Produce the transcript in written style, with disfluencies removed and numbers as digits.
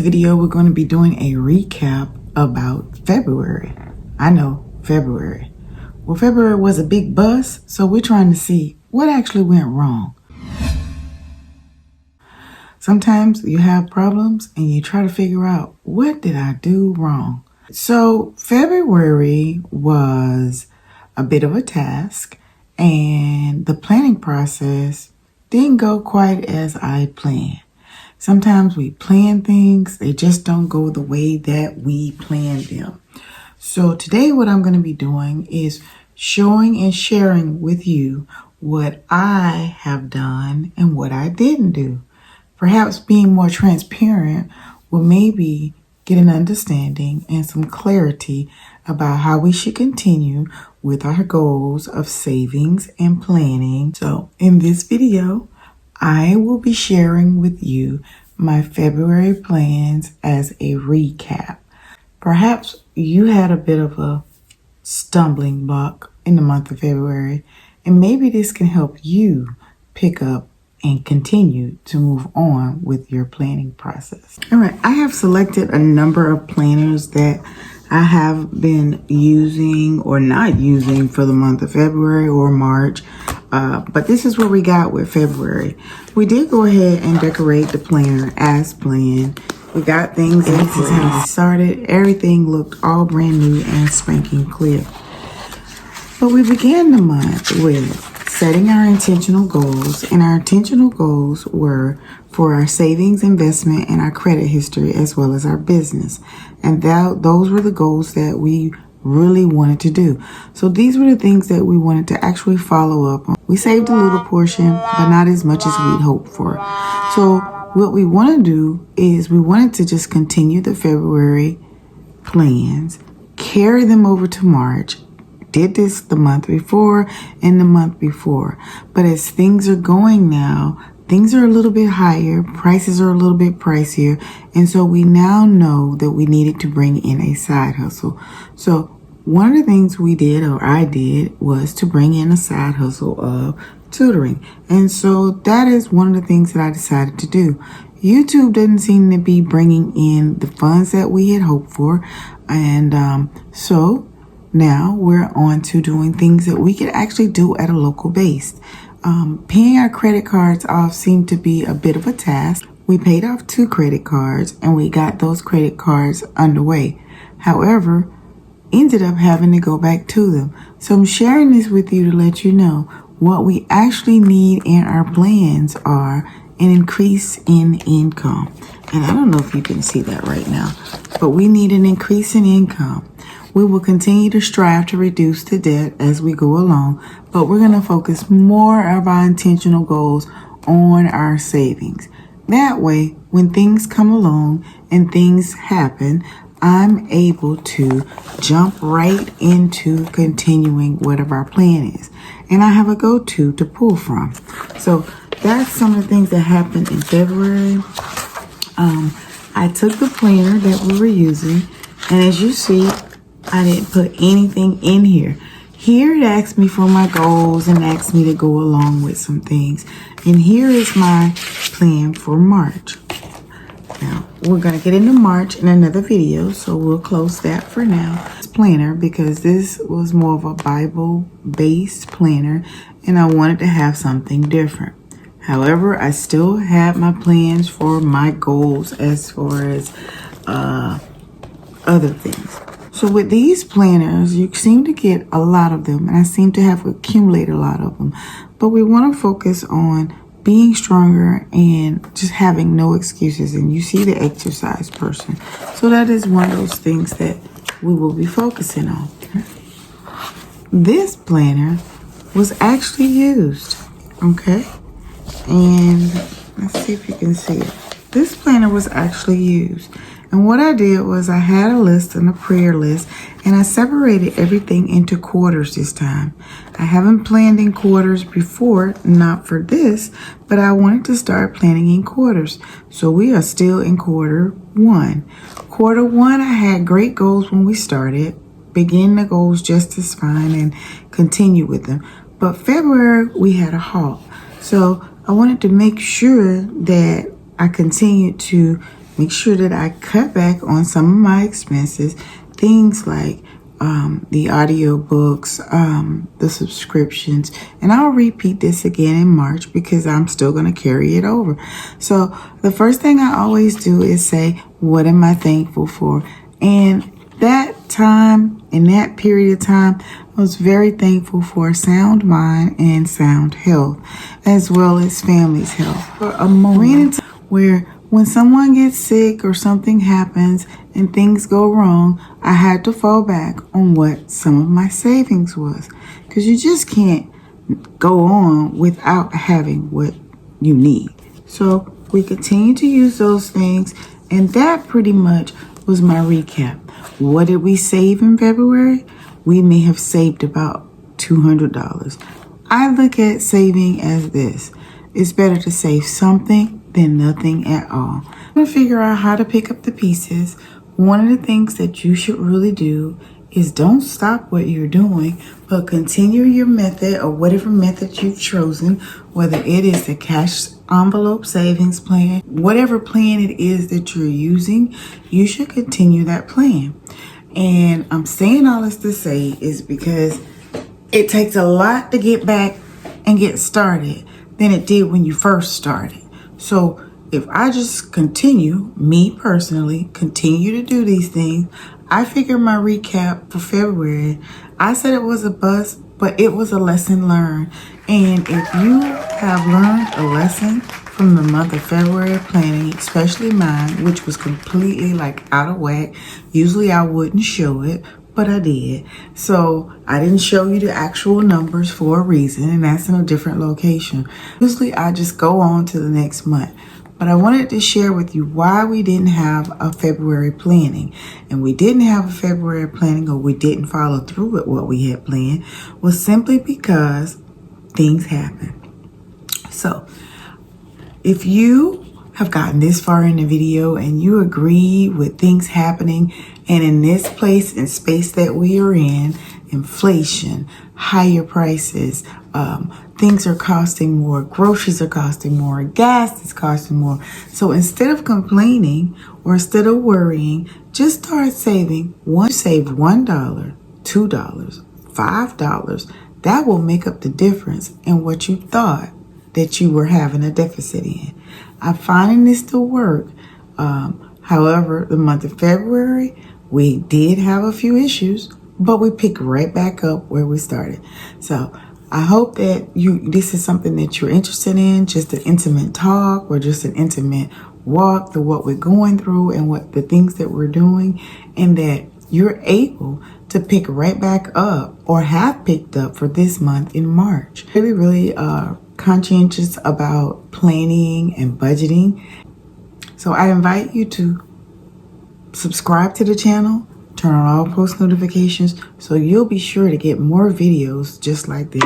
video, we're going to be doing a recap about February. I know, February. Well, February was a big bust, so we're trying to see what actually went wrong. Sometimes you have problems and you try to figure out, what did I do wrong? So February was a bit of a task, and the planning process didn't go quite as I planned. Sometimes we plan things, they just don't go the way that we planned them. So today what I'm going to be doing is showing and sharing with you what I have done and what I didn't do. Perhaps being more transparent will maybe get an understanding and some clarity about how we should continue with our goals of savings and planning. So in this video, I will be sharing with you my February plans as a recap. Perhaps you had a bit of a stumbling block in the month of February, and maybe this can help you pick up and continue to move on with your planning process. All right, I have selected a number of planners that I have been using or not using for the month of February or March. But this is what we got with February. We did go ahead and decorate the planner as planned. We got things in. This is how we started. Everything looked all brand new and spanking clear. But we began the month with setting our intentional goals, and our intentional goals were for our savings, investment, and our credit history, as well as our business. And those were the goals that we really wanted to do. So these were the things that we wanted to actually follow up on. We saved a little portion, but not as much as we'd hoped for. So what we want to do is we wanted to just continue the February plans, carry them over to March. Did this the month before and the month before. But as things are going now, things are a little bit higher, prices are a little bit pricier, and so we now know that we needed to bring in a side hustle. So one of the things we did, or I did, was to bring in a side hustle of tutoring. And so that is one of the things that I decided to do. YouTube doesn't seem to be bringing in the funds that we had hoped for, and so now we're on to doing things that we could actually do at a local base. Paying our credit cards off seemed to be a bit of a task. We paid off 2 credit cards and we got those credit cards underway. However, ended up having to go back to them. So I'm sharing this with you to let you know what we actually need in our plans are an increase in income. And I don't know if you can see that right now, but we need an increase in income. We will continue to strive to reduce the debt as we go along, but we're going to focus more of our intentional goals on our savings. That way, when things come along and things happen, I'm able to jump right into continuing whatever our plan is. And I have a go-to to pull from. So that's some of the things that happened in February. I took the planner that we were using, and as you see, I didn't put anything in here. Here it asked me for my goals and asked me to go along with some things. And here is my plan for March. Now, we're going to get into March in another video, so we'll close that for now. This planner, because this was more of a Bible-based planner, and I wanted to have something different. However, I still have my plans for my goals as far as other things. So with these planners, you seem to get a lot of them, and I seem to have accumulated a lot of them. But we want to focus on being stronger and just having no excuses. And you see the exercise person. So that is one of those things that we will be focusing on. This planner was actually used, okay? And let's see if you can see it. This planner was actually used. And what I did was I had a list and a prayer list, and I separated everything into quarters this time. I haven't planned in quarters before, not for this, but I wanted to start planning in quarters. So we are still in quarter 1. Quarter 1, I had great goals when we started, begin the goals just as fine and continue with them. But February, we had a halt. So I wanted to make sure that I continued to make sure that I cut back on some of my expenses, things like the audiobooks, the subscriptions, and I'll repeat this again in March because I'm still going to carry it over. So the first thing I always do is say, what am I thankful for? And that time, in that period of time, I was very thankful for sound mind and sound health, as well as family's health. For a moment where when someone gets sick or something happens and things go wrong, I had to fall back on what some of my savings was. Because you just can't go on without having what you need. So we continue to use those things, and that pretty much was my recap. What did we save in February? We may have saved about $200. I look at saving as this. It's better to save something than nothing at all. I'm going to figure out how to pick up the pieces. One of the things that you should really do is don't stop what you're doing, but continue your method or whatever method you've chosen, whether it is the cash envelope savings plan, whatever plan it is that you're using, you should continue that plan. And I'm saying all this to say is because it takes a lot to get back and get started than it did when you first started. So if I just continue, me personally, continue to do these things, I figured my recap for February, I said it was a bust, but it was a lesson learned. And if you have learned a lesson from the month of February planning, especially mine, which was completely like out of whack, usually I wouldn't show it, but I did. So I didn't show you the actual numbers for a reason, and that's in a different location. Usually I just go on to the next month. But I wanted to share with you why we didn't have a February planning. And we didn't have a February planning, or we didn't follow through with what we had planned, was simply because things happen. So if you have gotten this far in the video and you agree with things happening, and in this place and space that we are in, inflation, higher prices, things are costing more, groceries are costing more, gas is costing more. So instead of complaining or instead of worrying, just start saving. Save $1, $2, $5. That will make up the difference in what you thought that you were having a deficit in. I'm finding this to work. However, the month of February, we did have a few issues, but we picked right back up where we started. So I hope that this is something that you're interested in, just an intimate talk or just an intimate walk through what we're going through and what the things that we're doing, and that you're able to pick right back up or have picked up for this month in March. Really conscientious about planning and budgeting. So I invite you to subscribe to the channel, turn on all post notifications so you'll be sure to get more videos just like this.